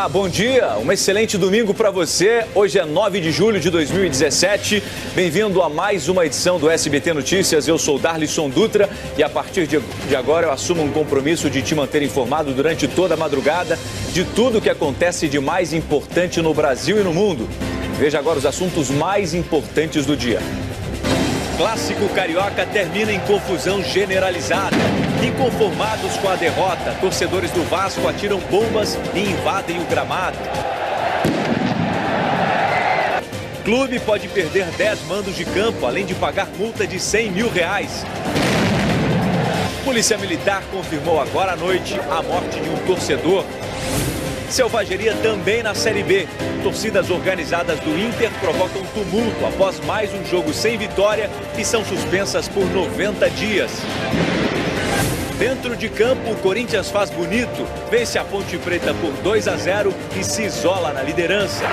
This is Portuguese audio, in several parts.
Olá, bom dia, um excelente domingo para você. Hoje é 9 de julho de 2017. Bem-vindo a mais uma edição do SBT Notícias. Eu sou Darlisson Dutra e a partir de agora eu assumo um compromisso de te manter informado durante toda a madrugada de tudo o que acontece de mais importante no Brasil e no mundo. Veja agora os assuntos mais importantes do dia. Clássico carioca termina em confusão generalizada. Inconformados com a derrota, torcedores do Vasco atiram bombas e invadem o gramado. Clube pode perder 10 mandos de campo, além de pagar multa de R$100 mil. Polícia Militar confirmou agora à noite a morte de um torcedor. Selvageria também na Série B. Torcidas organizadas do Inter provocam tumulto após mais um jogo sem vitória e são suspensas por 90 dias. Dentro de campo, o Corinthians faz bonito, vence a Ponte Preta por 2-0 e se isola na liderança.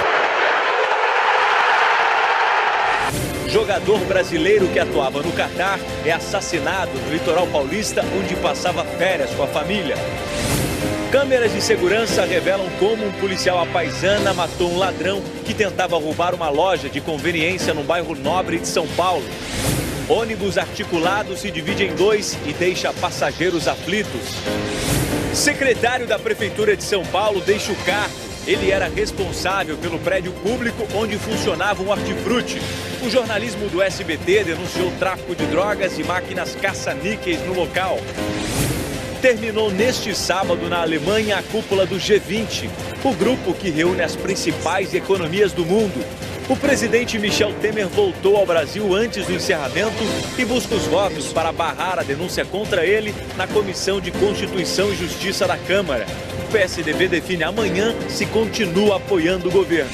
Jogador brasileiro que atuava no Catar é assassinado no litoral paulista, onde passava férias com a família. Câmeras de segurança revelam como um policial à paisana matou um ladrão que tentava roubar uma loja de conveniência no bairro Nobre de São Paulo. Ônibus articulado se divide em dois e deixa passageiros aflitos. Secretário da Prefeitura de São Paulo deixa o cargo. Ele era responsável pelo prédio público onde funcionava um hortifruti. O jornalismo do SBT denunciou tráfico de drogas e máquinas caça-níqueis no local. Terminou neste sábado na Alemanha a cúpula do G20, o grupo que reúne as principais economias do mundo. O presidente Michel Temer voltou ao Brasil antes do encerramento e busca os votos para barrar a denúncia contra ele na Comissão de Constituição e Justiça da Câmara. O PSDB define amanhã se continua apoiando o governo.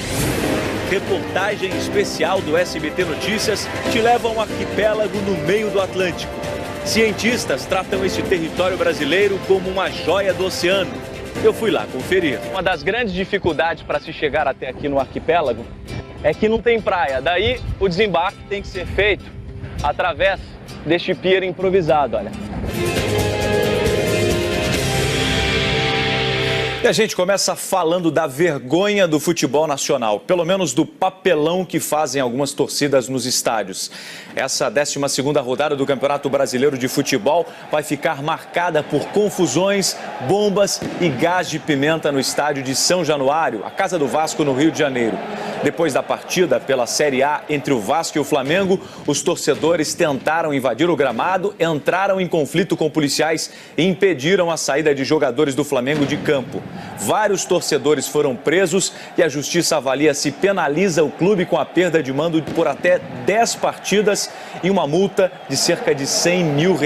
Reportagem especial do SBT Notícias te leva a um arquipélago no meio do Atlântico. Cientistas tratam este território brasileiro como uma joia do oceano. Eu fui lá conferir. Uma das grandes dificuldades para se chegar até aqui no arquipélago é que não tem praia. Daí o desembarque tem que ser feito através deste pier improvisado, olha. E a gente começa falando da vergonha do futebol nacional, pelo menos do papelão que fazem algumas torcidas nos estádios. Essa 12ª rodada do Campeonato Brasileiro de Futebol vai ficar marcada por confusões, bombas e gás de pimenta no estádio de São Januário, a casa do Vasco no Rio de Janeiro. Depois da partida pela Série A entre o Vasco e o Flamengo, os torcedores tentaram invadir o gramado, entraram em conflito com policiais e impediram a saída de jogadores do Flamengo de campo. Vários torcedores foram presos e a justiça avalia se penaliza o clube com a perda de mando por até 10 partidas e uma multa de cerca de R$100 mil.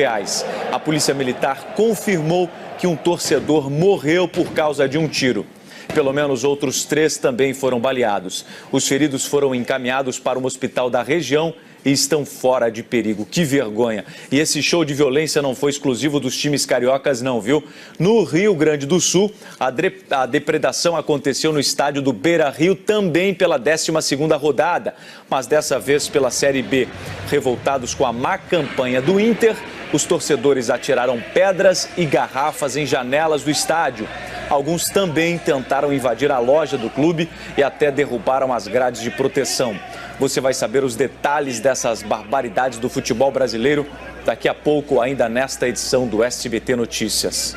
A Polícia Militar confirmou que um torcedor morreu por causa de um tiro. Pelo menos outros 3 também foram baleados. Os feridos foram encaminhados para um hospital da região e estão fora de perigo. Que vergonha! E esse show de violência não foi exclusivo dos times cariocas não, viu? No Rio Grande do Sul, a depredação aconteceu no estádio do Beira-Rio também pela 12ª rodada, mas dessa vez pela Série B. Revoltados com a má campanha do Inter, os torcedores atiraram pedras e garrafas em janelas do estádio. Alguns também tentaram invadir a loja do clube e até derrubaram as grades de proteção. Você vai saber os detalhes dessas barbaridades do futebol brasileiro daqui a pouco, ainda nesta edição do SBT Notícias.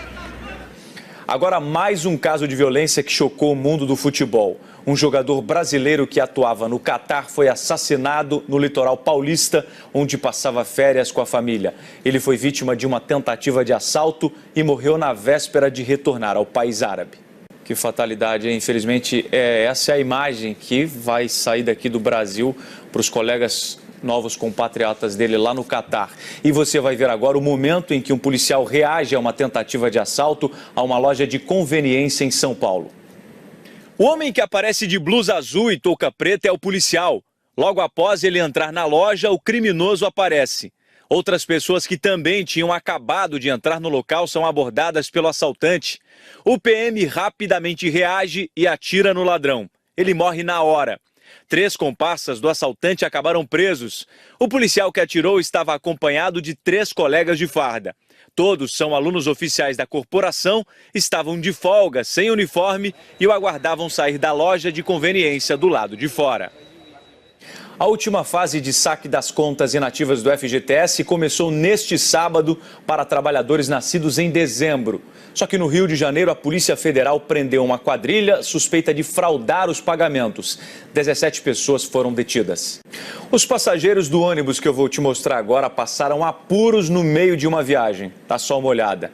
Agora, mais um caso de violência que chocou o mundo do futebol. Um jogador brasileiro que atuava no Catar foi assassinado no litoral paulista, onde passava férias com a família. Ele foi vítima de uma tentativa de assalto e morreu na véspera de retornar ao país árabe. Que fatalidade, hein? Infelizmente, essa é a imagem que vai sair daqui do Brasil para os colegas novos compatriotas dele lá no Catar. E você vai ver agora o momento em que um policial reage a uma tentativa de assalto a uma loja de conveniência em São Paulo. O homem que aparece de blusa azul e touca preta é o policial. Logo após ele entrar na loja, o criminoso aparece. Outras pessoas que também tinham acabado de entrar no local são abordadas pelo assaltante. O PM rapidamente reage e atira no ladrão. Ele morre na hora. 3 comparsas do assaltante acabaram presos. O policial que atirou estava acompanhado de 3 colegas de farda. Todos são alunos oficiais da corporação, estavam de folga, sem uniforme e o aguardavam sair da loja de conveniência do lado de fora. A última fase de saque das contas inativas do FGTS começou neste sábado para trabalhadores nascidos em dezembro. Só que no Rio de Janeiro, a Polícia Federal prendeu uma quadrilha suspeita de fraudar os pagamentos. 17 pessoas foram detidas. Os passageiros do ônibus que eu vou te mostrar agora passaram apuros no meio de uma viagem. Dá só uma olhada.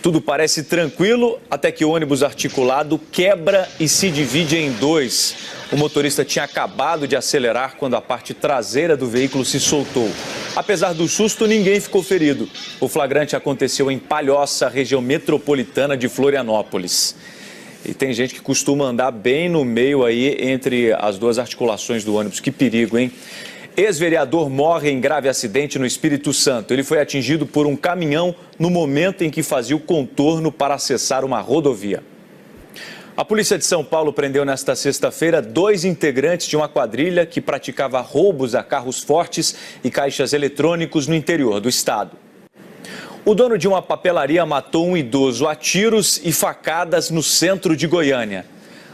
Tudo parece tranquilo até que o ônibus articulado quebra e se divide em 2. O motorista tinha acabado de acelerar quando a parte traseira do veículo se soltou. Apesar do susto, ninguém ficou ferido. O flagrante aconteceu em Palhoça, região metropolitana de Florianópolis. E tem gente que costuma andar bem no meio aí entre as 2 articulações do ônibus. Que perigo, hein? Ex-vereador morre em grave acidente no Espírito Santo. Ele foi atingido por um caminhão no momento em que fazia o contorno para acessar uma rodovia. A polícia de São Paulo prendeu nesta sexta-feira 2 integrantes de uma quadrilha que praticava roubos a carros fortes e caixas eletrônicos no interior do estado. O dono de uma papelaria matou um idoso a tiros e facadas no centro de Goiânia.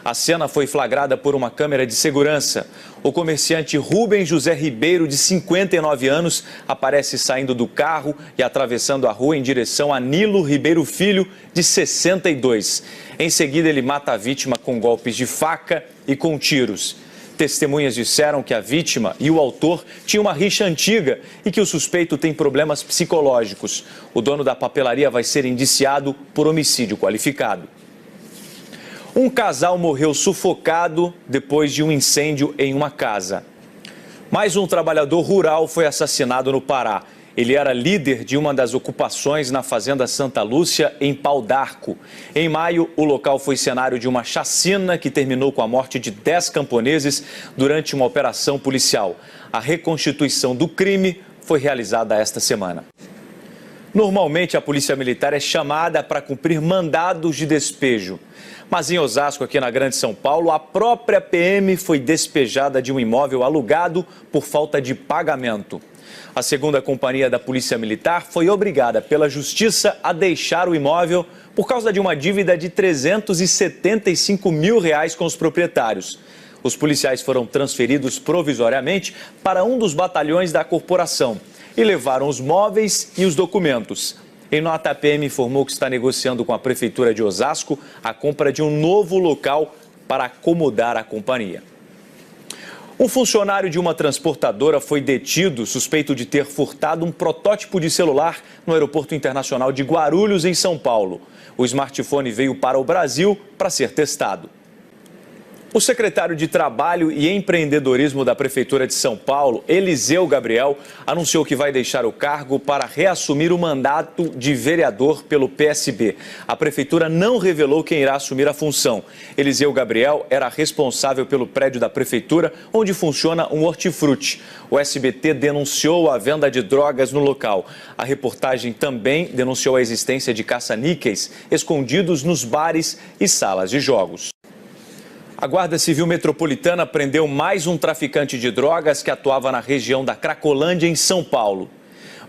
A cena foi flagrada por uma câmera de segurança. O comerciante Rubem José Ribeiro, de 59 anos, aparece saindo do carro e atravessando a rua em direção a Nilo Ribeiro Filho, de 62. Em seguida, ele mata a vítima com golpes de faca e com tiros. Testemunhas disseram que a vítima e o autor tinham uma rixa antiga e que o suspeito tem problemas psicológicos. O dono da papelaria vai ser indiciado por homicídio qualificado. Um casal morreu sufocado depois de um incêndio em uma casa. Mais um trabalhador rural foi assassinado no Pará. Ele era líder de uma das ocupações na Fazenda Santa Lúcia, em Pau d'Arco. Em maio, o local foi cenário de uma chacina que terminou com a morte de 10 camponeses durante uma operação policial. A reconstituição do crime foi realizada esta semana. Normalmente, a Polícia Militar é chamada para cumprir mandados de despejo. Mas em Osasco, aqui na Grande São Paulo, a própria PM foi despejada de um imóvel alugado por falta de pagamento. A 2ª Companhia da Polícia Militar foi obrigada pela Justiça a deixar o imóvel por causa de uma dívida de R$ 375 mil com os proprietários. Os policiais foram transferidos provisoriamente para um dos batalhões da corporação e levaram os móveis e os documentos. Em nota, a PM informou que está negociando com a Prefeitura de Osasco a compra de um novo local para acomodar a companhia. Um funcionário de uma transportadora foi detido suspeito de ter furtado um protótipo de celular no Aeroporto Internacional de Guarulhos, em São Paulo. O smartphone veio para o Brasil para ser testado. O secretário de Trabalho e Empreendedorismo da Prefeitura de São Paulo, Eliseu Gabriel, anunciou que vai deixar o cargo para reassumir o mandato de vereador pelo PSB. A Prefeitura não revelou quem irá assumir a função. Eliseu Gabriel era responsável pelo prédio da Prefeitura, onde funciona um hortifruti. O SBT denunciou a venda de drogas no local. A reportagem também denunciou a existência de caça-níqueis escondidos nos bares e salas de jogos. A Guarda Civil Metropolitana prendeu mais um traficante de drogas que atuava na região da Cracolândia, em São Paulo.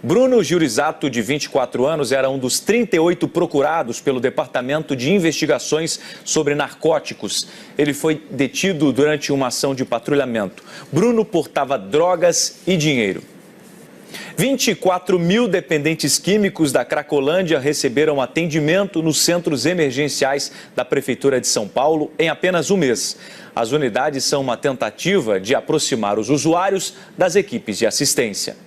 Bruno Giurizato, de 24 anos, era um dos 38 procurados pelo Departamento de Investigações sobre Narcóticos. Ele foi detido durante uma ação de patrulhamento. Bruno portava drogas e dinheiro. 24 mil dependentes químicos da Cracolândia receberam atendimento nos centros emergenciais da Prefeitura de São Paulo em apenas um mês. As unidades são uma tentativa de aproximar os usuários das equipes de assistência.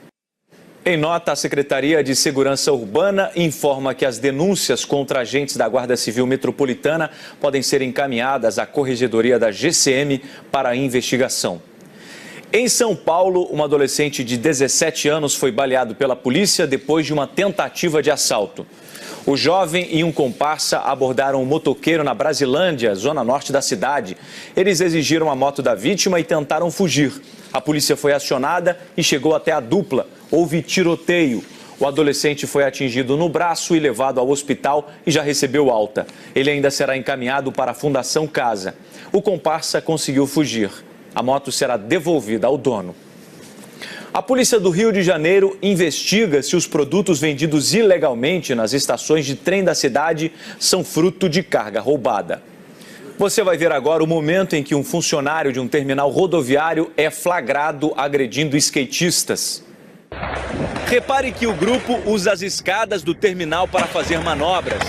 Em nota, a Secretaria de Segurança Urbana informa que as denúncias contra agentes da Guarda Civil Metropolitana podem ser encaminhadas à Corregedoria da GCM para a investigação. Em São Paulo, um adolescente de 17 anos foi baleado pela polícia depois de uma tentativa de assalto. O jovem e um comparsa abordaram um motoqueiro na Brasilândia, zona norte da cidade. Eles exigiram a moto da vítima e tentaram fugir. A polícia foi acionada e chegou até a dupla. Houve tiroteio. O adolescente foi atingido no braço e levado ao hospital e já recebeu alta. Ele ainda será encaminhado para a Fundação Casa. O comparsa conseguiu fugir. A moto será devolvida ao dono. A polícia do Rio de Janeiro investiga se os produtos vendidos ilegalmente nas estações de trem da cidade são fruto de carga roubada. Você vai ver agora o momento em que um funcionário de um terminal rodoviário é flagrado agredindo skatistas. Repare que o grupo usa as escadas do terminal para fazer manobras.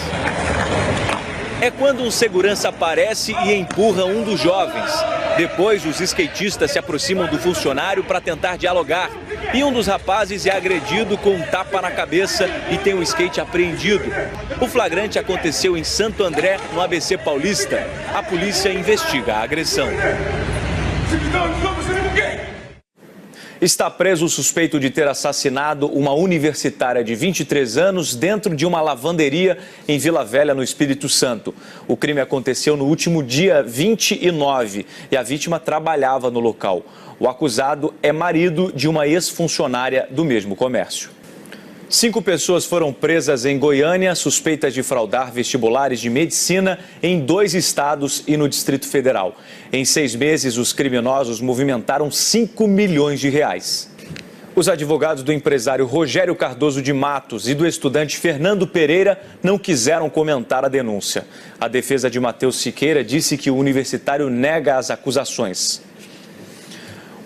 É quando um segurança aparece e empurra um dos jovens. Depois, os skatistas se aproximam do funcionário para tentar dialogar. E um dos rapazes é agredido com um tapa na cabeça e tem o skate apreendido. O flagrante aconteceu em Santo André, no ABC Paulista. A polícia investiga a agressão. Está preso o suspeito de ter assassinado uma universitária de 23 anos dentro de uma lavanderia em Vila Velha, no Espírito Santo. O crime aconteceu no último dia 29 e a vítima trabalhava no local. O acusado é marido de uma ex-funcionária do mesmo comércio. 5 pessoas foram presas em Goiânia, suspeitas de fraudar vestibulares de medicina em 2 estados e no Distrito Federal. Em 6 meses, os criminosos movimentaram 5 milhões de reais. Os advogados do empresário Rogério Cardoso de Matos e do estudante Fernando Pereira não quiseram comentar a denúncia. A defesa de Matheus Siqueira disse que o universitário nega as acusações.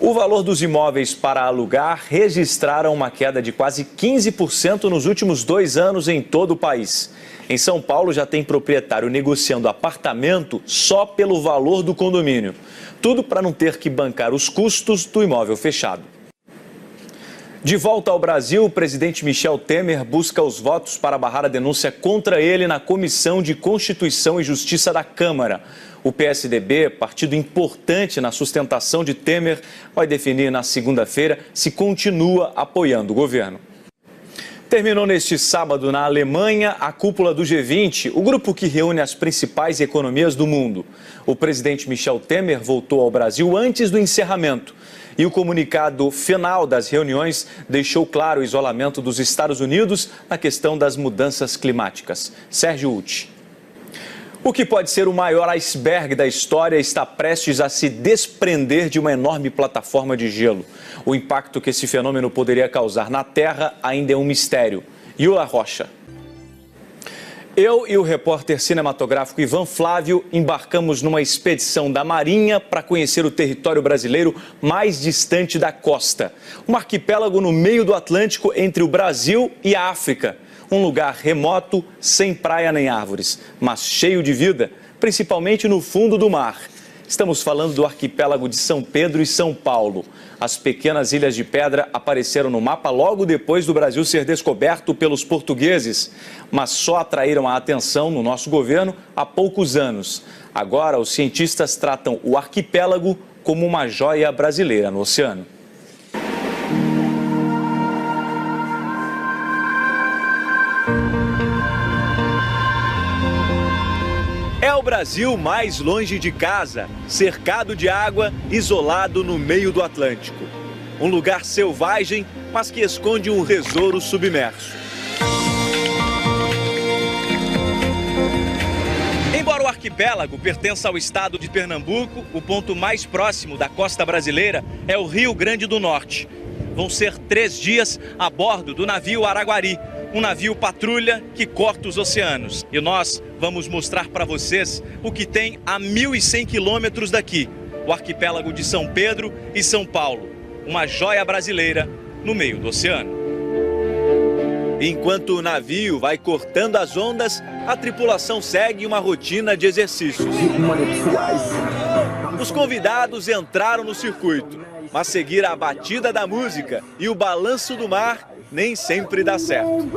O valor dos imóveis para alugar registraram uma queda de quase 15% nos últimos 2 anos em todo o país. Em São Paulo, já tem proprietário negociando apartamento só pelo valor do condomínio. Tudo para não ter que bancar os custos do imóvel fechado. De volta ao Brasil, o presidente Michel Temer busca os votos para barrar a denúncia contra ele na Comissão de Constituição e Justiça da Câmara. O PSDB, partido importante na sustentação de Temer, vai definir na segunda-feira se continua apoiando o governo. Terminou neste sábado na Alemanha a cúpula do G20, o grupo que reúne as principais economias do mundo. O presidente Michel Temer voltou ao Brasil antes do encerramento. E o comunicado final das reuniões deixou claro o isolamento dos Estados Unidos na questão das mudanças climáticas. Sérgio Uti. O que pode ser o maior iceberg da história está prestes a se desprender de uma enorme plataforma de gelo. O impacto que esse fenômeno poderia causar na Terra ainda é um mistério. Yula Rocha. Eu e o repórter cinematográfico Ivan Flávio embarcamos numa expedição da Marinha para conhecer o território brasileiro mais distante da costa. Um arquipélago no meio do Atlântico entre o Brasil e a África. Um lugar remoto, sem praia nem árvores, mas cheio de vida, principalmente no fundo do mar. Estamos falando do arquipélago de São Pedro e São Paulo. As pequenas ilhas de pedra apareceram no mapa logo depois do Brasil ser descoberto pelos portugueses, mas só atraíram a atenção no nosso governo há poucos anos. Agora, os cientistas tratam o arquipélago como uma joia brasileira no oceano. É o Brasil mais longe de casa, cercado de água, isolado no meio do Atlântico. Um lugar selvagem, mas que esconde um tesouro submerso. Embora o arquipélago pertença ao estado de Pernambuco, o ponto mais próximo da costa brasileira é o Rio Grande do Norte. Vão ser 3 dias a bordo do navio Araguari, um navio patrulha que corta os oceanos. E nós vamos mostrar para vocês o que tem a 1.100 quilômetros daqui, o arquipélago de São Pedro e São Paulo, uma joia brasileira no meio do oceano. Enquanto o navio vai cortando as ondas, a tripulação segue uma rotina de exercícios. Os convidados entraram no circuito, mas seguir a batida da música e o balanço do mar nem sempre dá certo.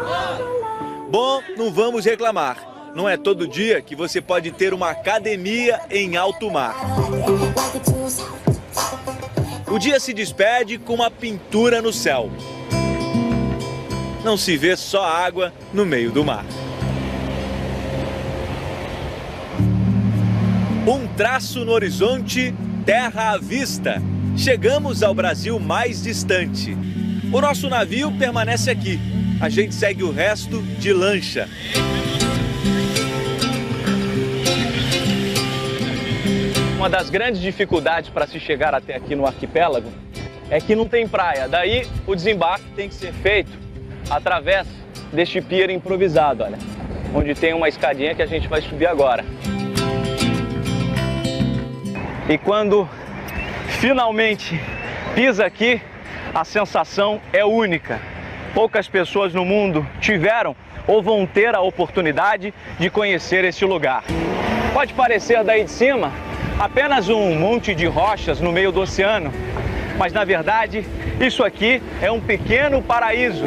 Bom, não vamos reclamar. Não é todo dia que você pode ter uma academia em alto mar. O dia se despede com uma pintura no céu. Não se vê só água no meio do mar. Um traço no horizonte, terra à vista. Chegamos ao Brasil mais distante. O nosso navio permanece aqui. A gente segue o resto de lancha. Um uma das grandes dificuldades para se chegar até aqui no arquipélago é que não tem praia. Daí o desembarque tem que ser feito através deste pier improvisado, olha, onde tem uma escadinha que a gente vai subir agora. E quando finalmente pisa aqui, a sensação é única. Poucas pessoas no mundo tiveram ou vão ter a oportunidade de conhecer esse lugar. Pode parecer daí de cima apenas um monte de rochas no meio do oceano, mas na verdade isso aqui é um pequeno paraíso.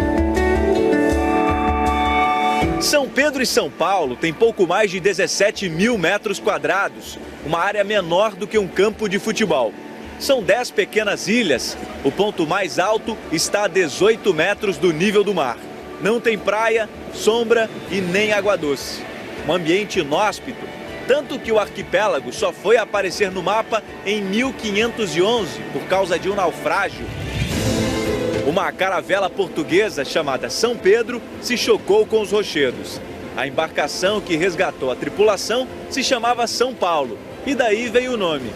São Pedro e São Paulo têm pouco mais de 17 mil metros quadrados, uma área menor do que um campo de futebol. São 10 pequenas ilhas, o ponto mais alto está a 18 metros do nível do mar. Não tem praia, sombra e nem água doce. Um ambiente inóspito, tanto que o arquipélago só foi aparecer no mapa em 1511 por causa de um naufrágio. Uma caravela portuguesa chamada São Pedro se chocou com os rochedos. A embarcação que resgatou a tripulação se chamava São Paulo, e daí veio o nome.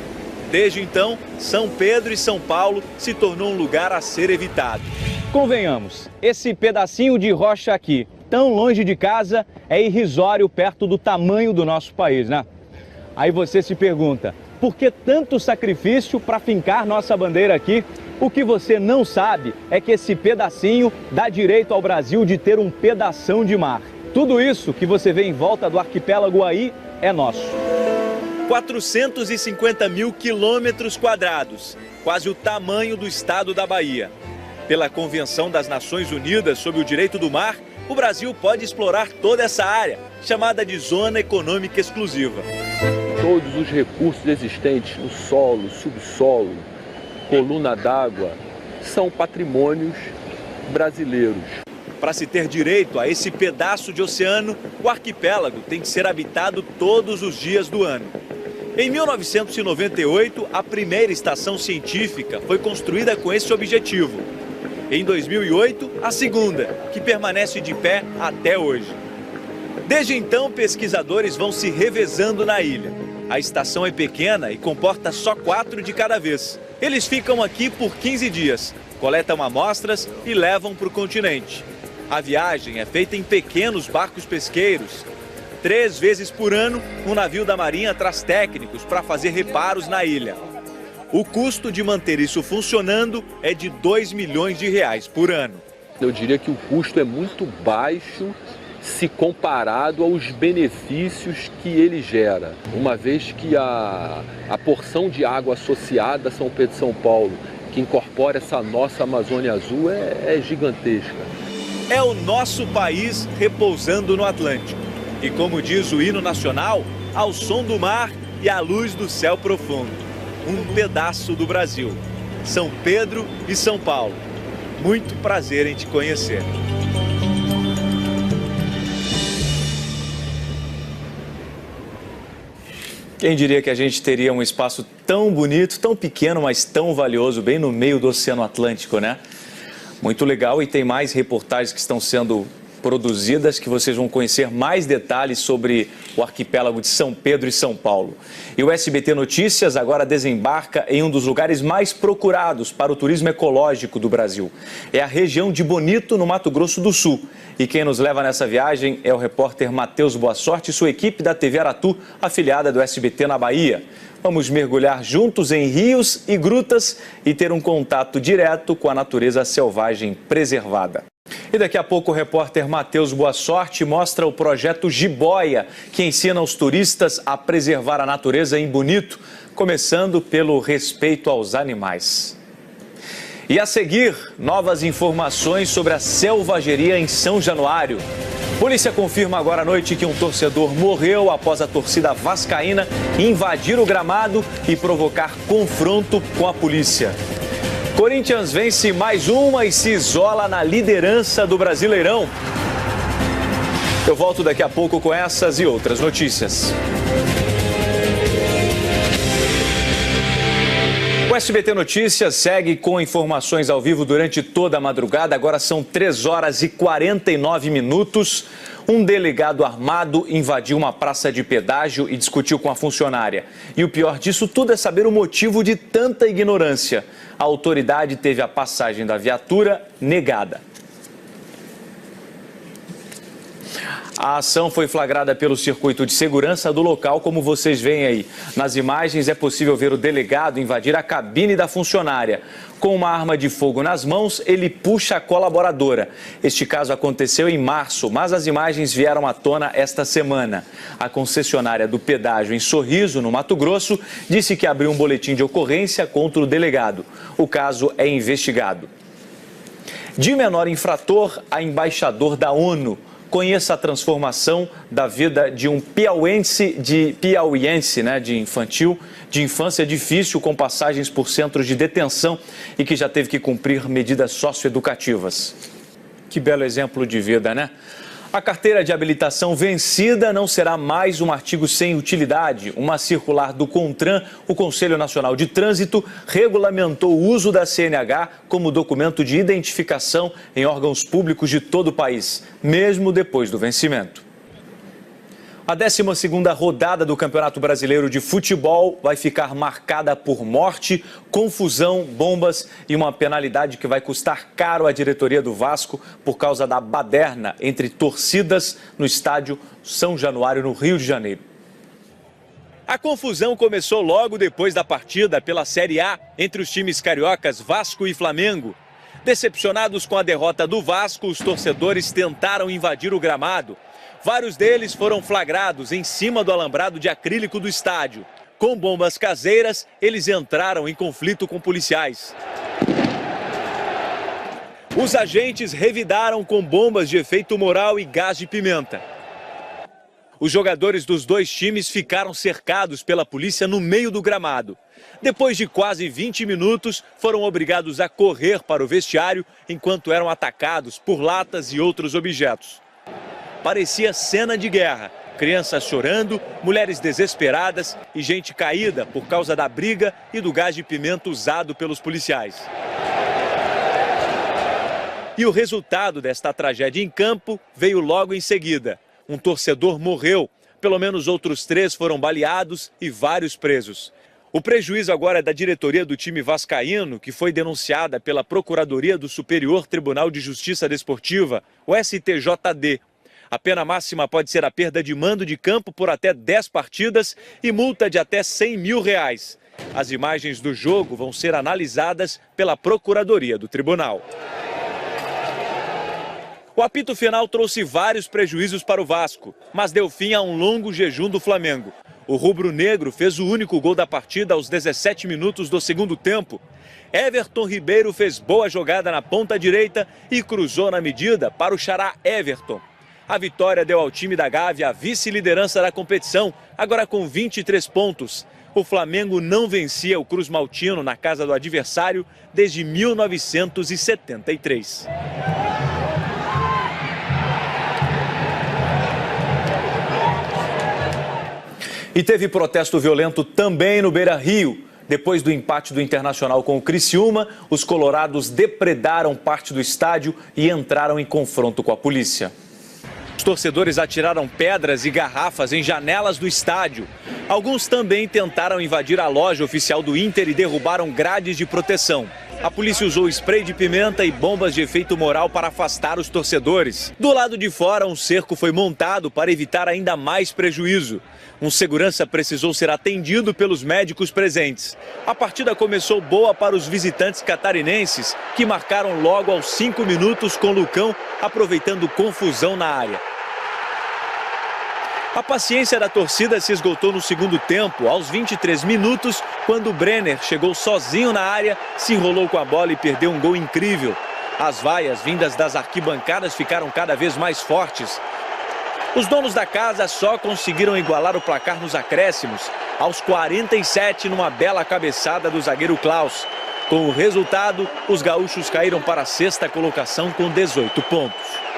Desde então, São Pedro e São Paulo se tornou um lugar a ser evitado. Convenhamos, esse pedacinho de rocha aqui, tão longe de casa, é irrisório perto do tamanho do nosso país, né? Aí você se pergunta, por que tanto sacrifício para fincar nossa bandeira aqui? O que você não sabe é que esse pedacinho dá direito ao Brasil de ter um pedação de mar. Tudo isso que você vê em volta do arquipélago aí é nosso. 450 mil quilômetros quadrados, quase o tamanho do estado da Bahia. Pela Convenção das Nações Unidas sobre o Direito do Mar, o Brasil pode explorar toda essa área, chamada de Zona Econômica Exclusiva. Todos os recursos existentes no solo, subsolo, coluna d'água, são patrimônios brasileiros. Para se ter direito a esse pedaço de oceano, o arquipélago tem que ser habitado todos os dias do ano. Em 1998, a primeira estação científica foi construída com esse objetivo. Em 2008, a segunda, que permanece de pé até hoje. Desde então, pesquisadores vão se revezando na ilha. A estação é pequena e comporta só 4 de cada vez. Eles ficam aqui por 15 dias, coletam amostras e levam para o continente. A viagem é feita em pequenos barcos pesqueiros. 3 vezes por ano, um navio da Marinha traz técnicos para fazer reparos na ilha. O custo de manter isso funcionando é de R$2 milhões por ano. Eu diria que o custo é muito baixo se comparado aos benefícios que ele gera, uma vez que a porção de água associada a São Pedro e São Paulo, que incorpora essa nossa Amazônia Azul, é gigantesca. É o nosso país repousando no Atlântico. E como diz o hino nacional, ao som do mar e à luz do céu profundo. Um pedaço do Brasil. São Pedro e São Paulo. Muito prazer em te conhecer. Quem diria que a gente teria um espaço tão bonito, tão pequeno, mas tão valioso, bem no meio do Oceano Atlântico, né? Muito legal, e tem mais reportagens que estão sendo produzidas que vocês vão conhecer mais detalhes sobre o arquipélago de São Pedro e São Paulo. E o SBT Notícias agora desembarca em um dos lugares mais procurados para o turismo ecológico do Brasil. É a região de Bonito, no Mato Grosso do Sul. E quem nos leva nessa viagem é o repórter Matheus Boa Sorte e sua equipe da TV Aratu, afiliada do SBT na Bahia. Vamos mergulhar juntos em rios e grutas e ter um contato direto com a natureza selvagem preservada. E daqui a pouco o repórter Matheus Boa Sorte mostra o projeto Jiboia, que ensina os turistas a preservar a natureza em Bonito, começando pelo respeito aos animais. E a seguir, novas informações sobre a selvageria em São Januário. Polícia confirma agora à noite que um torcedor morreu após a torcida vascaína invadir o gramado e provocar confronto com a polícia. Corinthians vence mais uma e se isola na liderança do Brasileirão. Eu volto daqui a pouco com essas e outras notícias. O SBT Notícias segue com informações ao vivo durante toda a madrugada. Agora são 3 horas e 49 minutos. Um delegado armado invadiu uma praça de pedágio e discutiu com a funcionária. E o pior disso tudo é saber o motivo de tanta ignorância. A autoridade teve a passagem da viatura negada. A ação foi flagrada pelo circuito de segurança do local, como vocês veem aí. Nas imagens é possível ver o delegado invadir a cabine da funcionária. Com uma arma de fogo nas mãos, ele puxa a colaboradora. Este caso aconteceu em março, mas as imagens vieram à tona esta semana. A concessionária do pedágio em Sorriso, no Mato Grosso, disse que abriu um boletim de ocorrência contra o delegado. O caso é investigado. De menor infrator a embaixador da ONU. Conheça a transformação da vida de um piauiense, de infância difícil, com passagens por centros de detenção e que já teve que cumprir medidas socioeducativas. Que belo exemplo de vida, né? A carteira de habilitação vencida não será mais um artigo sem utilidade. Uma circular do CONTRAN, o Conselho Nacional de Trânsito, regulamentou o uso da CNH como documento de identificação em órgãos públicos de todo o país, mesmo depois do vencimento. A 12ª rodada do Campeonato Brasileiro de Futebol vai ficar marcada por morte, confusão, bombas e uma penalidade que vai custar caro à diretoria do Vasco por causa da baderna entre torcidas no estádio São Januário, no Rio de Janeiro. A confusão começou logo depois da partida pela Série A entre os times cariocas Vasco e Flamengo. Decepcionados com a derrota do Vasco, os torcedores tentaram invadir o gramado. Vários deles foram flagrados em cima do alambrado de acrílico do estádio. Com bombas caseiras, eles entraram em conflito com policiais. Os agentes revidaram com bombas de efeito moral e gás de pimenta. Os jogadores dos dois times ficaram cercados pela polícia no meio do gramado. Depois de quase 20 minutos, foram obrigados a correr para o vestiário enquanto eram atacados por latas e outros objetos. Parecia cena de guerra. Crianças chorando, mulheres desesperadas e gente caída por causa da briga e do gás de pimenta usado pelos policiais. E o resultado desta tragédia em campo veio logo em seguida. Um torcedor morreu, pelo menos outros 3 foram baleados e vários presos. O prejuízo agora é da diretoria do time vascaíno, que foi denunciada pela Procuradoria do Superior Tribunal de Justiça Desportiva, o STJD. A pena máxima pode ser a perda de mando de campo por até 10 partidas e multa de até R$100 mil. As imagens do jogo vão ser analisadas pela Procuradoria do Tribunal. O apito final trouxe vários prejuízos para o Vasco, mas deu fim a um longo jejum do Flamengo. O rubro-negro fez o único gol da partida aos 17 minutos do segundo tempo. Everton Ribeiro fez boa jogada na ponta direita e cruzou na medida para o xará Everton. A vitória deu ao time da Gávea a vice-liderança da competição, agora com 23 pontos. O Flamengo não vencia o Cruz Maltino na casa do adversário desde 1973. E teve protesto violento também no Beira-Rio. Depois do empate do Internacional com o Criciúma, os colorados depredaram parte do estádio e entraram em confronto com a polícia. Os torcedores atiraram pedras e garrafas em janelas do estádio. Alguns também tentaram invadir a loja oficial do Inter e derrubaram grades de proteção. A polícia usou spray de pimenta e bombas de efeito moral para afastar os torcedores. Do lado de fora, um cerco foi montado para evitar ainda mais prejuízo. Um segurança precisou ser atendido pelos médicos presentes. A partida começou boa para os visitantes catarinenses, que marcaram logo aos 5 minutos com Lucão, aproveitando confusão na área. A paciência da torcida se esgotou no segundo tempo, aos 23 minutos, quando Brenner chegou sozinho na área, se enrolou com a bola e perdeu um gol incrível. As vaias vindas das arquibancadas ficaram cada vez mais fortes. Os donos da casa só conseguiram igualar o placar nos acréscimos, aos 47, numa bela cabeçada do zagueiro Klaus. Com o resultado, os gaúchos caíram para a 6ª colocação com 18 pontos.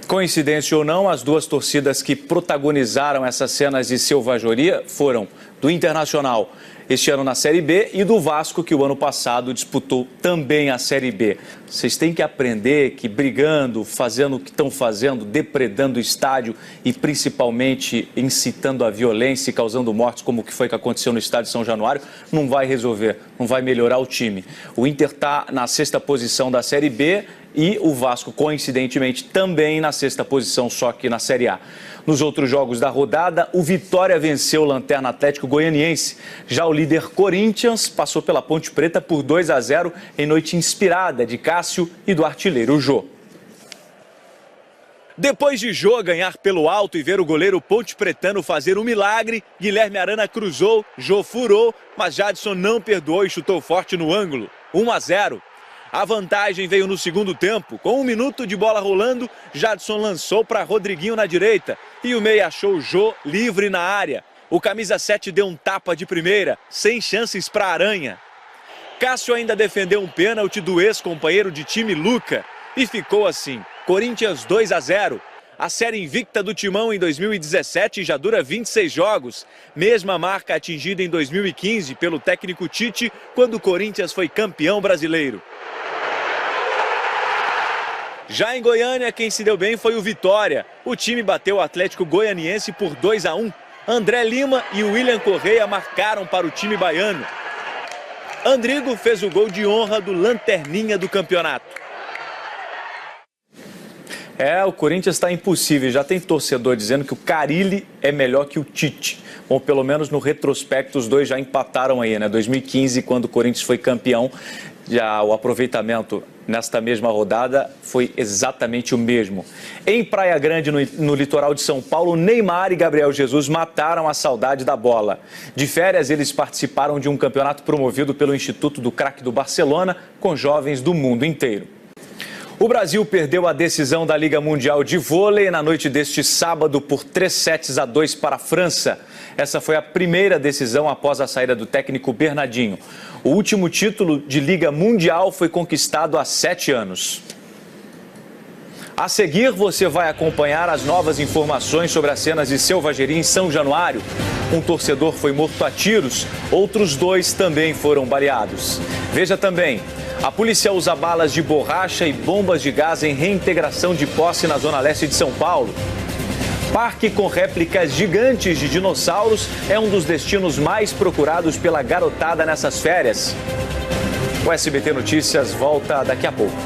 Coincidência ou não, as duas torcidas que protagonizaram essas cenas de selvageria foram do Internacional este ano na Série B, e do Vasco, que o ano passado disputou também a Série B. Vocês têm que aprender que brigando, fazendo o que estão fazendo, depredando o estádio e principalmente incitando a violência e causando mortes, como o que foi que aconteceu no estádio de São Januário, não vai resolver, não vai melhorar o time. O Inter está na 6ª posição da Série B e o Vasco, coincidentemente, também na 6ª posição, só que na Série A. Nos outros jogos da rodada, o Vitória venceu o Lanterna Atlético Goianiense. Já o líder Corinthians passou pela Ponte Preta por 2-0 em noite inspirada de Cássio e do artilheiro Jô. Depois de Jô ganhar pelo alto e ver o goleiro Ponte Pretano fazer um milagre, Guilherme Arana cruzou, Jô furou, mas Jadson não perdoou e chutou forte no ângulo. 1-0. A vantagem veio no segundo tempo. Com 1 minuto de bola rolando, Jadson lançou para Rodriguinho na direita e o meia achou Jô livre na área. O camisa 7 deu um tapa de primeira, sem chances para Aranha. Cássio ainda defendeu um pênalti do ex-companheiro de time Luca e ficou assim. Corinthians 2-0. A série invicta do Timão em 2017 já dura 26 jogos, mesma marca atingida em 2015 pelo técnico Tite, quando o Corinthians foi campeão brasileiro. Já em Goiânia, quem se deu bem foi o Vitória. O time bateu o Atlético Goianiense por 2-1. André Lima e William Correia marcaram para o time baiano. Andrigo fez o gol de honra do lanterninha do campeonato. O Corinthians está impossível. Já tem torcedor dizendo que o Carille é melhor que o Tite. Bom, pelo menos no retrospecto, os dois já empataram aí, né? 2015, quando o Corinthians foi campeão, já o aproveitamento nesta mesma rodada foi exatamente o mesmo. Em Praia Grande, no litoral de São Paulo, Neymar e Gabriel Jesus mataram a saudade da bola. De férias, eles participaram de um campeonato promovido pelo Instituto do Craque do Barcelona, com jovens do mundo inteiro. O Brasil perdeu a decisão da Liga Mundial de Vôlei na noite deste sábado por 3-2 para a França. Essa foi a primeira decisão após a saída do técnico Bernardinho. O último título de Liga Mundial foi conquistado há 7 anos. A seguir, você vai acompanhar as novas informações sobre as cenas de selvageria em São Januário. Um torcedor foi morto a tiros, outros 2 também foram baleados. Veja também, a polícia usa balas de borracha e bombas de gás em reintegração de posse na zona leste de São Paulo. Parque com réplicas gigantes de dinossauros é um dos destinos mais procurados pela garotada nessas férias. O SBT Notícias volta daqui a pouco.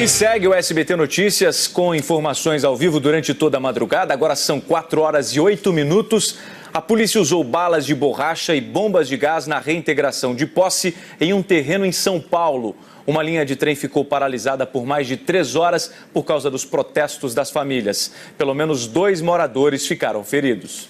E segue o SBT Notícias com informações ao vivo durante toda a madrugada. Agora são 4h08. A polícia usou balas de borracha e bombas de gás na reintegração de posse em um terreno em São Paulo. Uma linha de trem ficou paralisada por mais de 3 horas por causa dos protestos das famílias. Pelo menos 2 moradores ficaram feridos.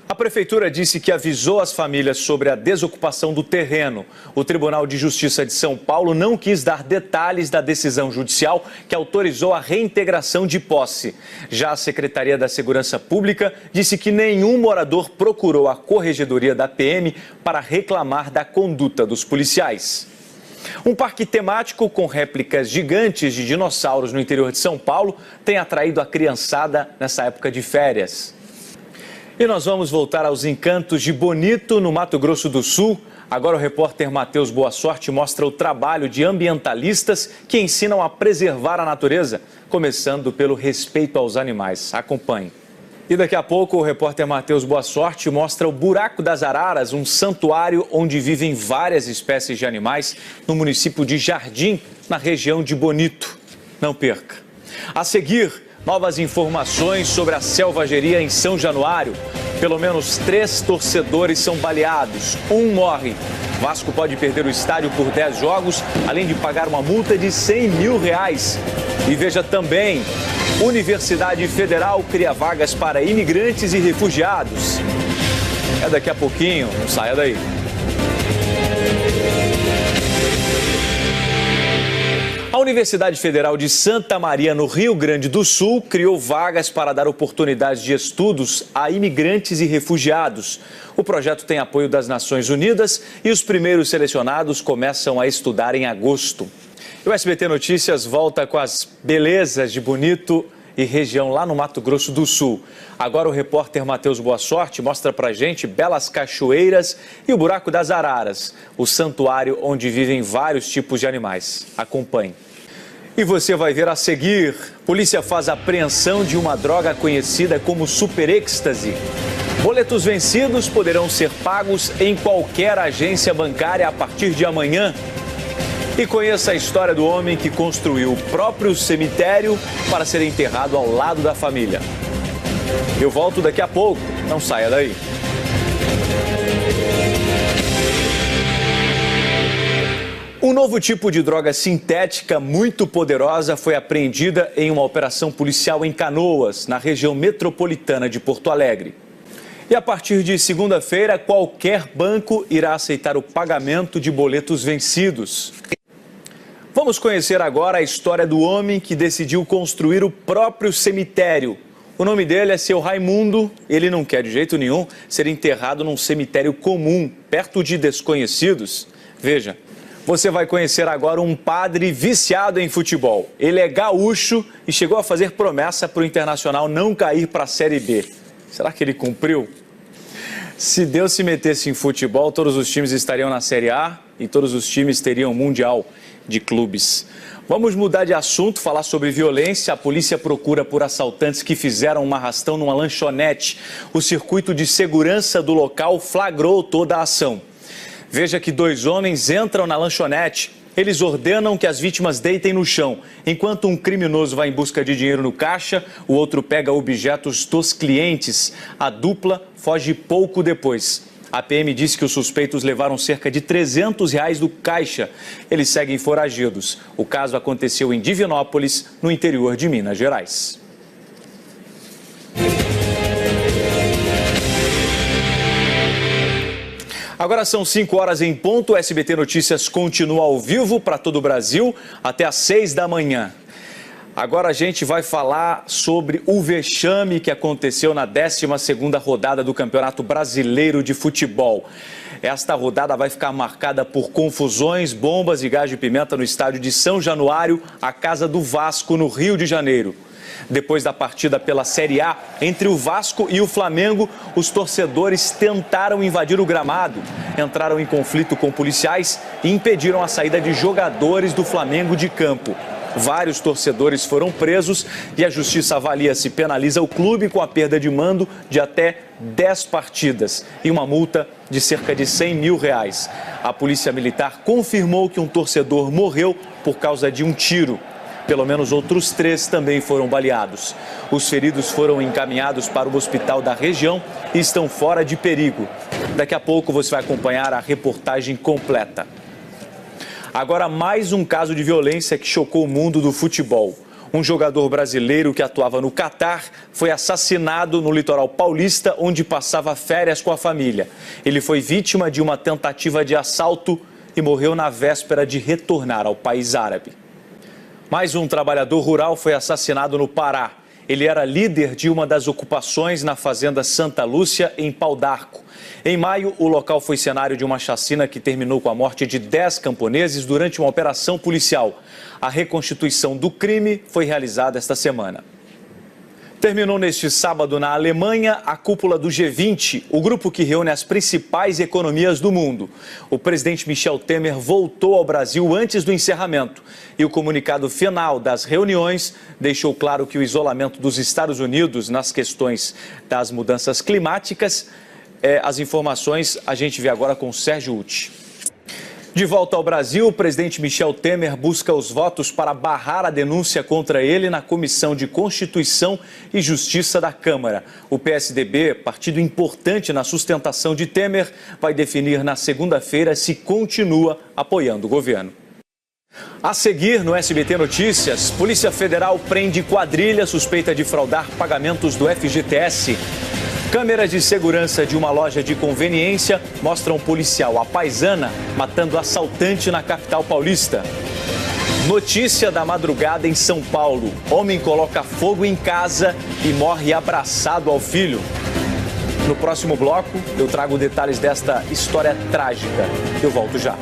A prefeitura disse que avisou as famílias sobre a desocupação do terreno. O Tribunal de Justiça de São Paulo não quis dar detalhes da decisão judicial que autorizou a reintegração de posse. Já a Secretaria da Segurança Pública disse que nenhum morador procurou a Corregedoria da PM para reclamar da conduta dos policiais. Um parque temático com réplicas gigantes de dinossauros no interior de São Paulo tem atraído a criançada nessa época de férias. E nós vamos voltar aos encantos de Bonito, no Mato Grosso do Sul. Agora o repórter Matheus Boa Sorte mostra o trabalho de ambientalistas que ensinam a preservar a natureza, começando pelo respeito aos animais. Acompanhe. E daqui a pouco o repórter Matheus Boa Sorte mostra o Buraco das Araras, um santuário onde vivem várias espécies de animais no município de Jardim, na região de Bonito. Não perca. A seguir, novas informações sobre a selvageria em São Januário. Pelo menos 3 torcedores são baleados, 1 morre. Vasco pode perder o estádio por 10 jogos, além de pagar uma multa de R$100 mil. E veja também, Universidade Federal cria vagas para imigrantes e refugiados. É daqui a pouquinho, não saia daí. A Universidade Federal de Santa Maria, no Rio Grande do Sul, criou vagas para dar oportunidades de estudos a imigrantes e refugiados. O projeto tem apoio das Nações Unidas e os primeiros selecionados começam a estudar em agosto. E o SBT Notícias volta com as belezas de Bonito e região lá no Mato Grosso do Sul. Agora o repórter Matheus Boa Sorte mostra pra gente belas cachoeiras e o Buraco das Araras, o santuário onde vivem vários tipos de animais. Acompanhe. E você vai ver a seguir. Polícia faz apreensão de uma droga conhecida como super êxtase. Boletos vencidos poderão ser pagos em qualquer agência bancária a partir de amanhã. E conheça a história do homem que construiu o próprio cemitério para ser enterrado ao lado da família. Eu volto daqui a pouco, não saia daí. Um novo tipo de droga sintética muito poderosa foi apreendida em uma operação policial em Canoas, na região metropolitana de Porto Alegre. E a partir de segunda-feira, qualquer banco irá aceitar o pagamento de boletos vencidos. Vamos conhecer agora a história do homem que decidiu construir o próprio cemitério. O nome dele é seu Raimundo. Ele não quer de jeito nenhum ser enterrado num cemitério comum, perto de desconhecidos. Veja, você vai conhecer agora um padre viciado em futebol. Ele é gaúcho e chegou a fazer promessa para o Internacional não cair para a Série B. Será que ele cumpriu? Se Deus se metesse em futebol, todos os times estariam na Série A e todos os times teriam Mundial de Clubes. Vamos mudar de assunto, falar sobre violência. A polícia procura por assaltantes que fizeram um arrastão numa lanchonete. O circuito de segurança do local flagrou toda a ação. Veja que 2 homens entram na lanchonete. Eles ordenam que as vítimas deitem no chão. Enquanto um criminoso vai em busca de dinheiro no caixa, o outro pega objetos dos clientes. A dupla foge pouco depois. A PM disse que os suspeitos levaram cerca de R$300 do caixa. Eles seguem foragidos. O caso aconteceu em Divinópolis, no interior de Minas Gerais. Agora são 5 horas em ponto. O SBT Notícias continua ao vivo para todo o Brasil até às 6 da manhã. Agora a gente vai falar sobre o vexame que aconteceu na 12ª rodada do Campeonato Brasileiro de Futebol. Esta rodada vai ficar marcada por confusões, bombas e gás de pimenta no estádio de São Januário, a casa do Vasco, no Rio de Janeiro. Depois da partida pela Série A entre o Vasco e o Flamengo, os torcedores tentaram invadir o gramado, entraram em conflito com policiais e impediram a saída de jogadores do Flamengo de campo. Vários torcedores foram presos e a justiça avalia se penaliza o clube com a perda de mando de até 10 partidas e uma multa de cerca de R$100 mil. A Polícia Militar confirmou que um torcedor morreu por causa de um tiro. Pelo menos outros 3 também foram baleados. Os feridos foram encaminhados para o hospital da região e estão fora de perigo. Daqui a pouco você vai acompanhar a reportagem completa. Agora, mais um caso de violência que chocou o mundo do futebol. Um jogador brasileiro que atuava no Catar foi assassinado no litoral paulista, onde passava férias com a família. Ele foi vítima de uma tentativa de assalto e morreu na véspera de retornar ao país árabe. Mais um trabalhador rural foi assassinado no Pará. Ele era líder de uma das ocupações na fazenda Santa Lúcia, em Pau d'Arco. Em maio, o local foi cenário de uma chacina que terminou com a morte de 10 camponeses durante uma operação policial. A reconstituição do crime foi realizada esta semana. Terminou neste sábado na Alemanha a cúpula do G20, o grupo que reúne as principais economias do mundo. O presidente Michel Temer voltou ao Brasil antes do encerramento e o comunicado final das reuniões deixou claro que o isolamento dos Estados Unidos nas questões das mudanças climáticas, as informações a gente vê agora com Sérgio Uti. De volta ao Brasil, o presidente Michel Temer busca os votos para barrar a denúncia contra ele na Comissão de Constituição e Justiça da Câmara. O PSDB, partido importante na sustentação de Temer, vai definir na segunda-feira se continua apoiando o governo. A seguir, no SBT Notícias, Polícia Federal prende quadrilha suspeita de fraudar pagamentos do FGTS. Câmeras de segurança de uma loja de conveniência mostram um policial à paisana matando assaltante na capital paulista. Notícia da madrugada em São Paulo. Homem coloca fogo em casa e morre abraçado ao filho. No próximo bloco, eu trago detalhes desta história trágica. Eu volto já.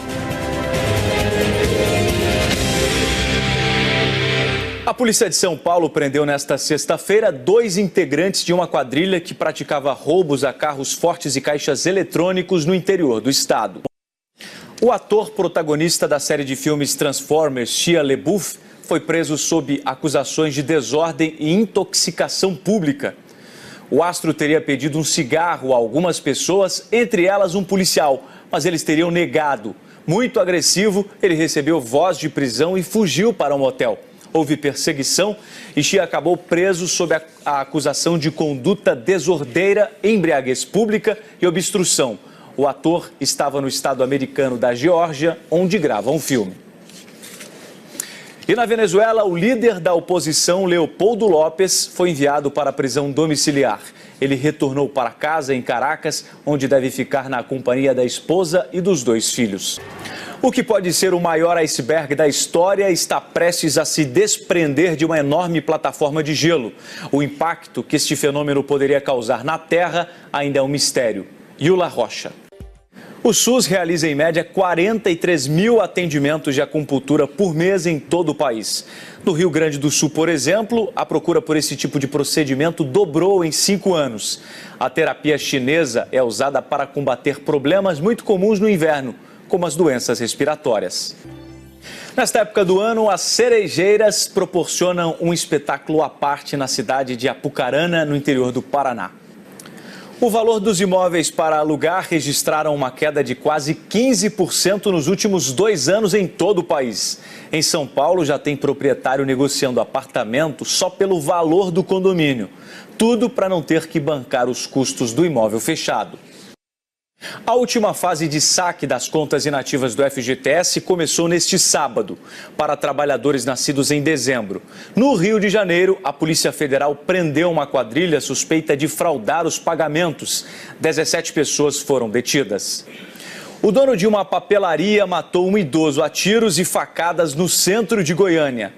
A polícia de São Paulo prendeu nesta sexta-feira 2 integrantes de uma quadrilha que praticava roubos a carros fortes e caixas eletrônicos no interior do estado. O ator protagonista da série de filmes Transformers, Shia LaBeouf, foi preso sob acusações de desordem e intoxicação pública. O astro teria pedido um cigarro a algumas pessoas, entre elas um policial, mas eles teriam negado. Muito agressivo, ele recebeu voz de prisão e fugiu para um motel. Houve perseguição e Shia acabou preso sob a acusação de conduta desordeira, embriaguez pública e obstrução. O ator estava no estado americano da Geórgia, onde grava um filme. E na Venezuela, o líder da oposição, Leopoldo López, foi enviado para a prisão domiciliar. Ele retornou para casa em Caracas, onde deve ficar na companhia da esposa e dos 2 filhos. O que pode ser o maior iceberg da história está prestes a se desprender de uma enorme plataforma de gelo. O impacto que este fenômeno poderia causar na Terra ainda é um mistério. Yula Rocha. O SUS realiza em média 43 mil atendimentos de acupuntura por mês em todo o país. No Rio Grande do Sul, por exemplo, a procura por esse tipo de procedimento dobrou em 5 anos. A terapia chinesa é usada para combater problemas muito comuns no inverno, como as doenças respiratórias. Nesta época do ano, as cerejeiras proporcionam um espetáculo à parte na cidade de Apucarana, no interior do Paraná. O valor dos imóveis para alugar registraram uma queda de quase 15% nos últimos 2 anos em todo o país. Em São Paulo, já tem proprietário negociando apartamento só pelo valor do condomínio. Tudo para não ter que bancar os custos do imóvel fechado. A última fase de saque das contas inativas do FGTS começou neste sábado, para trabalhadores nascidos em dezembro. No Rio de Janeiro, a Polícia Federal prendeu uma quadrilha suspeita de fraudar os pagamentos. 17 pessoas foram detidas. O dono de uma papelaria matou um idoso a tiros e facadas no centro de Goiânia.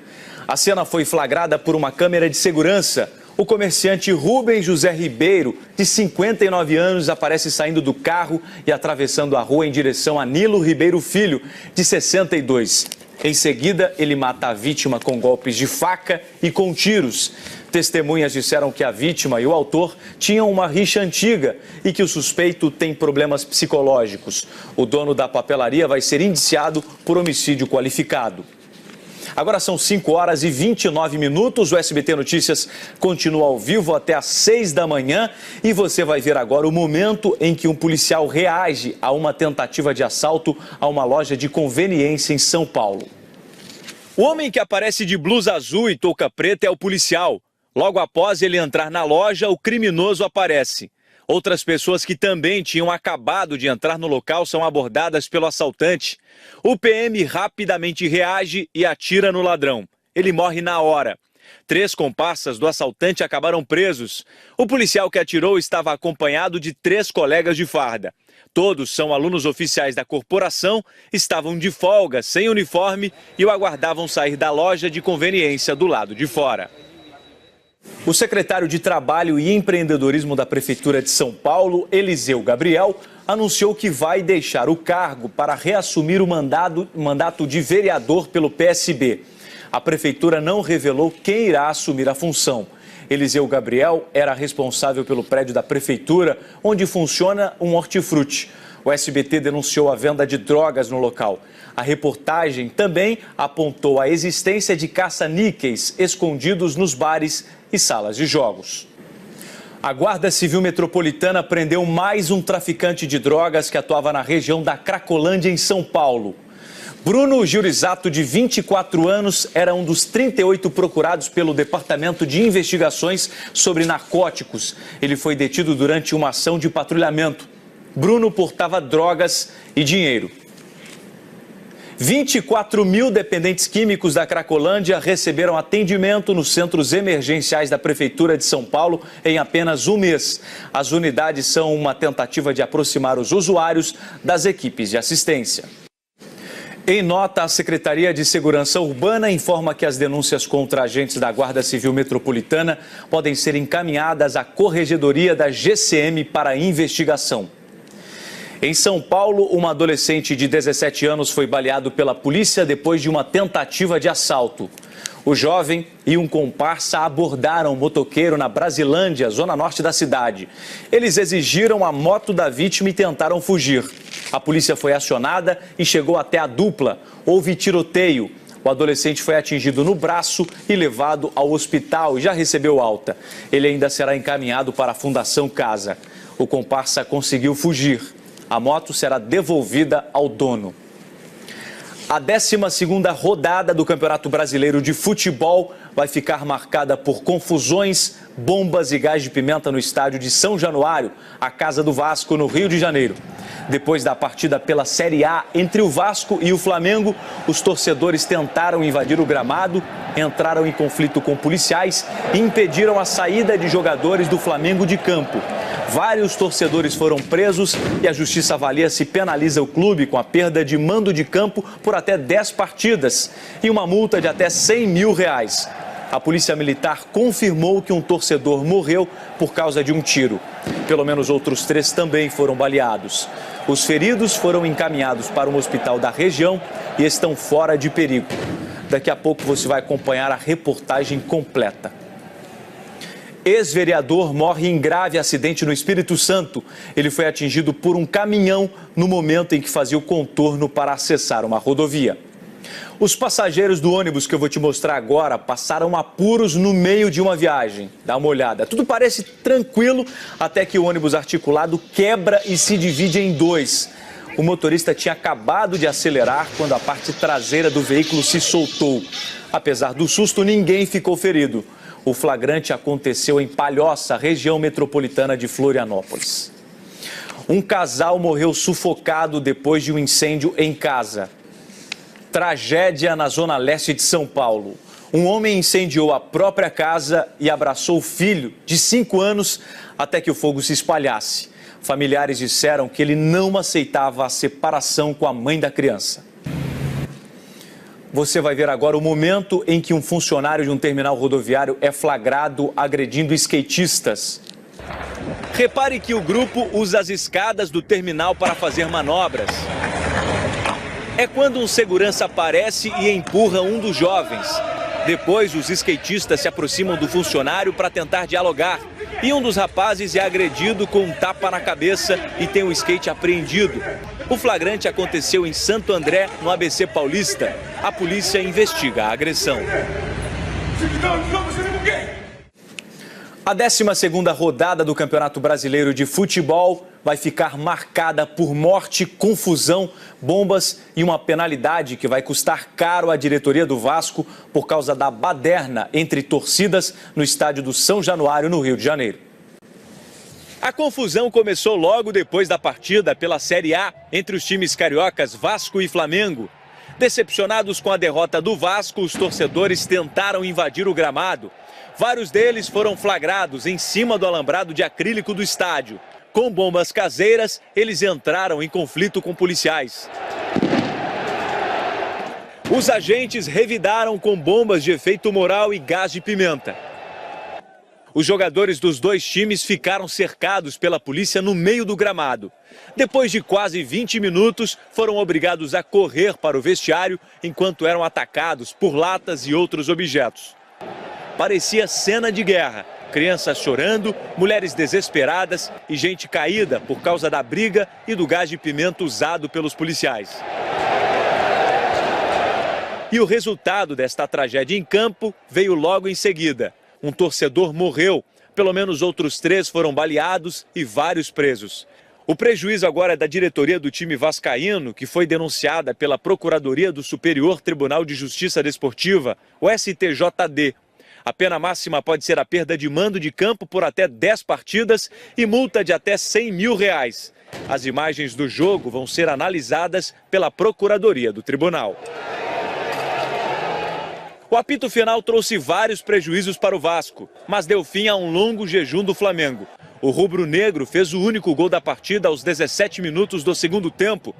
A cena foi flagrada por uma câmera de segurança. O comerciante Rubem José Ribeiro, de 59 anos, aparece saindo do carro e atravessando a rua em direção a Nilo Ribeiro Filho, de 62. Em seguida, ele mata a vítima com golpes de faca e com tiros. Testemunhas disseram que a vítima e o autor tinham uma rixa antiga e que o suspeito tem problemas psicológicos. O dono da papelaria vai ser indiciado por homicídio qualificado. Agora são 5h29. O SBT Notícias continua ao vivo até às 6 da manhã e você vai ver agora o momento em que um policial reage a uma tentativa de assalto a uma loja de conveniência em São Paulo. O homem que aparece de blusa azul e touca preta é o policial. Logo após ele entrar na loja, o criminoso aparece. Outras pessoas que também tinham acabado de entrar no local são abordadas pelo assaltante. O PM rapidamente reage e atira no ladrão. Ele morre na hora. 3 comparsas do assaltante acabaram presos. O policial que atirou estava acompanhado de 3 colegas de farda. Todos são alunos oficiais da corporação, estavam de folga, sem uniforme e o aguardavam sair da loja de conveniência do lado de fora. O secretário de Trabalho e Empreendedorismo da Prefeitura de São Paulo, Eliseu Gabriel, anunciou que vai deixar o cargo para reassumir o mandato de vereador pelo PSB. A Prefeitura não revelou quem irá assumir a função. Eliseu Gabriel era responsável pelo prédio da Prefeitura, onde funciona um hortifruti. O SBT denunciou a venda de drogas no local. A reportagem também apontou a existência de caça-níqueis escondidos nos bares e salas de jogos. A Guarda Civil Metropolitana prendeu mais um traficante de drogas que atuava na região da Cracolândia, em São Paulo. Bruno Giurizato, de 24 anos, era um dos 38 procurados pelo Departamento de Investigações sobre Narcóticos. Ele foi detido durante uma ação de patrulhamento. Bruno portava drogas e dinheiro. 24 mil dependentes químicos da Cracolândia receberam atendimento nos centros emergenciais da Prefeitura de São Paulo em apenas um mês. As unidades são uma tentativa de aproximar os usuários das equipes de assistência. Em nota, a Secretaria de Segurança Urbana informa que as denúncias contra agentes da Guarda Civil Metropolitana podem ser encaminhadas à Corregedoria da GCM para investigação. Em São Paulo, uma adolescente de 17 anos foi baleado pela polícia depois de uma tentativa de assalto. O jovem e um comparsa abordaram o motoqueiro na Brasilândia, zona norte da cidade. Eles exigiram a moto da vítima e tentaram fugir. A polícia foi acionada e chegou até a dupla. Houve tiroteio. O adolescente foi atingido no braço e levado ao hospital e já recebeu alta. Ele ainda será encaminhado para a Fundação Casa. O comparsa conseguiu fugir. A moto será devolvida ao dono. A 12ª rodada do Campeonato Brasileiro de Futebol vai ficar marcada por confusões, bombas e gás de pimenta no estádio de São Januário, a casa do Vasco, no Rio de Janeiro. Depois da partida pela Série A entre o Vasco e o Flamengo, os torcedores tentaram invadir o gramado, entraram em conflito com policiais e impediram a saída de jogadores do Flamengo de campo. Vários torcedores foram presos e a justiça avalia se penaliza o clube com a perda de mando de campo por até 10 partidas e uma multa de até R$100 mil. A polícia militar confirmou que um torcedor morreu por causa de um tiro. Pelo menos outros 3 também foram baleados. Os feridos foram encaminhados para um hospital da região e estão fora de perigo. Daqui a pouco você vai acompanhar a reportagem completa. Ex-vereador morre em grave acidente no Espírito Santo. Ele foi atingido por um caminhão no momento em que fazia o contorno para acessar uma rodovia. Os passageiros do ônibus que eu vou te mostrar agora passaram apuros no meio de uma viagem. Dá uma olhada. Tudo parece tranquilo até que o ônibus articulado quebra e se divide em 2. O motorista tinha acabado de acelerar quando a parte traseira do veículo se soltou. Apesar do susto, ninguém ficou ferido. O flagrante aconteceu em Palhoça, região metropolitana de Florianópolis. Um casal morreu sufocado depois de um incêndio em casa. Tragédia na zona leste de São Paulo. Um homem incendiou a própria casa e abraçou o filho de 5 anos até que o fogo se espalhasse. Familiares disseram que ele não aceitava a separação com a mãe da criança. Você vai ver agora o momento em que um funcionário de um terminal rodoviário é flagrado agredindo skatistas. Repare que o grupo usa as escadas do terminal para fazer manobras. É quando um segurança aparece e empurra um dos jovens. Depois, os skatistas se aproximam do funcionário para tentar dialogar. E um dos rapazes é agredido com um tapa na cabeça e tem o skate apreendido. O flagrante aconteceu em Santo André, no ABC Paulista. A polícia investiga a agressão. A 12ª rodada do Campeonato Brasileiro de Futebol vai ficar marcada por morte, confusão, bombas e uma penalidade que vai custar caro à diretoria do Vasco por causa da baderna entre torcidas no estádio do São Januário, no Rio de Janeiro. A confusão começou logo depois da partida pela Série A entre os times cariocas Vasco e Flamengo. Decepcionados com a derrota do Vasco, os torcedores tentaram invadir o gramado. Vários deles foram flagrados em cima do alambrado de acrílico do estádio. Com bombas caseiras, eles entraram em conflito com policiais. Os agentes revidaram com bombas de efeito moral e gás de pimenta. Os jogadores dos 2 times ficaram cercados pela polícia no meio do gramado. Depois de quase 20 minutos, foram obrigados a correr para o vestiário enquanto eram atacados por latas e outros objetos. Parecia cena de guerra. Crianças chorando, mulheres desesperadas e gente caída por causa da briga e do gás de pimenta usado pelos policiais. E o resultado desta tragédia em campo veio logo em seguida. Um torcedor morreu, pelo menos outros 3 foram baleados e vários presos. O prejuízo agora é da diretoria do time vascaíno, que foi denunciada pela Procuradoria do Superior Tribunal de Justiça Desportiva, o STJD. A pena máxima pode ser a perda de mando de campo por até 10 partidas e multa de até R$100 mil. As imagens do jogo vão ser analisadas pela Procuradoria do Tribunal. O apito final trouxe vários prejuízos para o Vasco, mas deu fim a um longo jejum do Flamengo. O rubro-negro fez o único gol da partida aos 17 minutos do segundo tempo.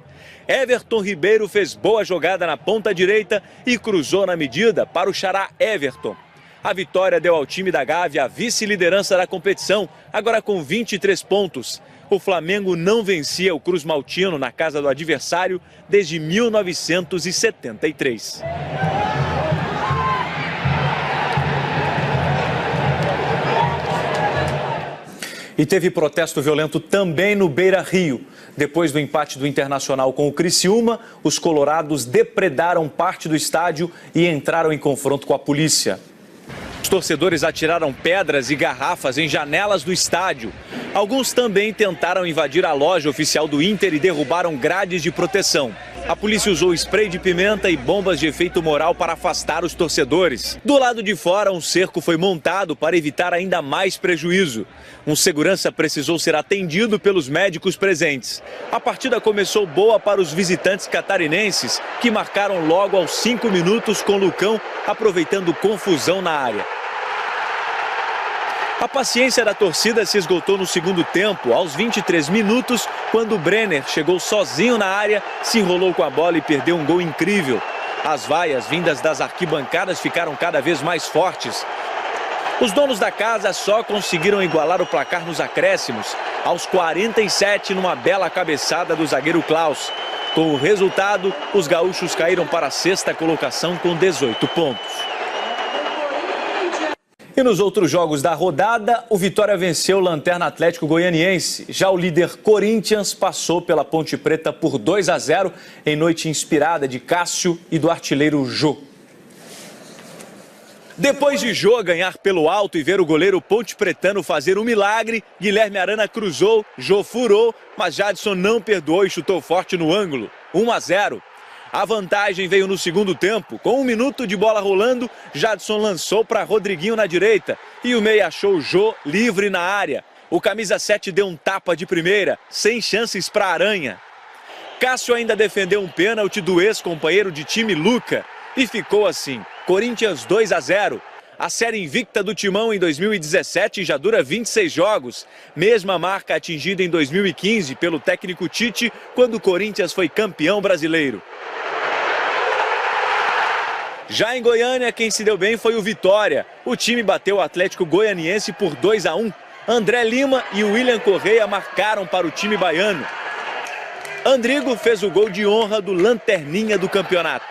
Everton Ribeiro fez boa jogada na ponta direita e cruzou na medida para o xará Everton. A vitória deu ao time da Gávea a vice-liderança da competição, agora com 23 pontos. O Flamengo não vencia o Cruz Maltino na casa do adversário desde 1973. E teve protesto violento também no Beira-Rio. Depois do empate do Internacional com o Criciúma, os colorados depredaram parte do estádio e entraram em confronto com a polícia. Os torcedores atiraram pedras e garrafas em janelas do estádio. Alguns também tentaram invadir a loja oficial do Inter e derrubaram grades de proteção. A polícia usou spray de pimenta e bombas de efeito moral para afastar os torcedores. Do lado de fora, um cerco foi montado para evitar ainda mais prejuízo. Um segurança precisou ser atendido pelos médicos presentes. A partida começou boa para os visitantes catarinenses, que marcaram logo aos 5 minutos com Lucão, aproveitando confusão na área. A paciência da torcida se esgotou no segundo tempo, aos 23 minutos, quando Brenner chegou sozinho na área, se enrolou com a bola e perdeu um gol incrível. As vaias vindas das arquibancadas ficaram cada vez mais fortes. Os donos da casa só conseguiram igualar o placar nos acréscimos, aos 47, numa bela cabeçada do zagueiro Klaus. Com o resultado, os gaúchos caíram para a 6ª colocação com 18 pontos. E nos outros jogos da rodada, o Vitória venceu o Lanterna Atlético Goianiense. Já o líder Corinthians passou pela Ponte Preta por 2-0 em noite inspirada de Cássio e do artilheiro Jô. Depois de Jô ganhar pelo alto e ver o goleiro pontepretano fazer um milagre, Guilherme Arana cruzou, Jô furou, mas Jadson não perdoou e chutou forte no ângulo. 1-0. A vantagem veio no segundo tempo. Com 1 minuto de bola rolando, Jadson lançou para Rodriguinho na direita e o meia achou Jô livre na área. O camisa 7 deu um tapa de primeira, sem chances para Aranha. Cássio ainda defendeu um pênalti do ex-companheiro de time Luca e ficou assim, Corinthians 2-0. A série invicta do Timão em 2017 já dura 26 jogos, mesma marca atingida em 2015 pelo técnico Tite, quando o Corinthians foi campeão brasileiro. Já em Goiânia, quem se deu bem foi o Vitória. O time bateu o Atlético Goianiense por 2-1. André Lima e William Correia marcaram para o time baiano. Andrigo fez o gol de honra do lanterninha do campeonato.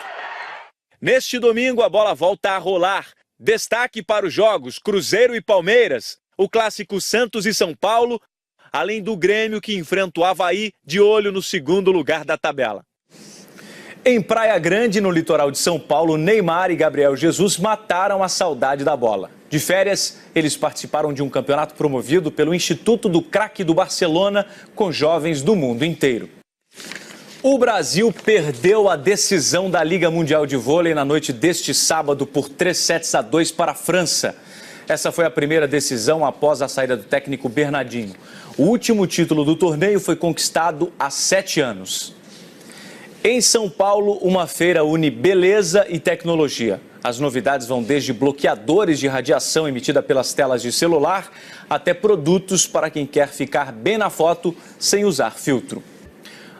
Neste domingo, a bola volta a rolar. Destaque para os jogos Cruzeiro e Palmeiras, o clássico Santos e São Paulo, além do Grêmio que enfrenta o Avaí de olho no segundo lugar da tabela. Em Praia Grande, no litoral de São Paulo, Neymar e Gabriel Jesus mataram a saudade da bola. De férias, eles participaram de um campeonato promovido pelo Instituto do Craque do Barcelona com jovens do mundo inteiro. O Brasil perdeu a decisão da Liga Mundial de Vôlei na noite deste sábado por 3-2 para a França. Essa foi a primeira decisão após a saída do técnico Bernardinho. O último título do torneio foi conquistado há 7 anos. Em São Paulo, uma feira une beleza e tecnologia. As novidades vão desde bloqueadores de radiação emitida pelas telas de celular até produtos para quem quer ficar bem na foto sem usar filtro.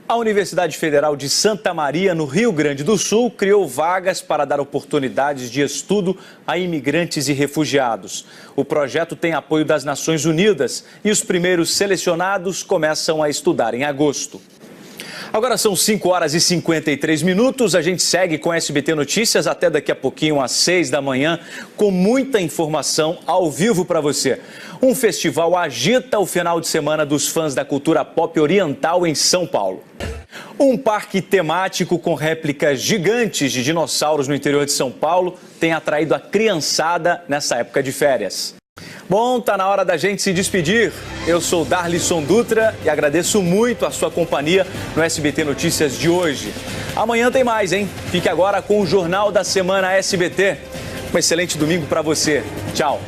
A Universidade Federal de Santa Maria, no Rio Grande do Sul, criou vagas para dar oportunidades de estudo a imigrantes e refugiados. O projeto tem apoio das Nações Unidas e os primeiros selecionados começam a estudar em agosto. Agora são 5h53, a gente segue com SBT Notícias até daqui a pouquinho às 6 da manhã, com muita informação ao vivo para você. Um festival agita o final de semana dos fãs da cultura pop oriental em São Paulo. Um parque temático com réplicas gigantes de dinossauros no interior de São Paulo tem atraído a criançada nessa época de férias. Bom, tá na hora da gente se despedir. Eu sou Darlisson Dutra e agradeço muito a sua companhia no SBT Notícias de hoje. Amanhã tem mais, hein? Fique agora com o Jornal da Semana SBT. Um excelente domingo para você. Tchau.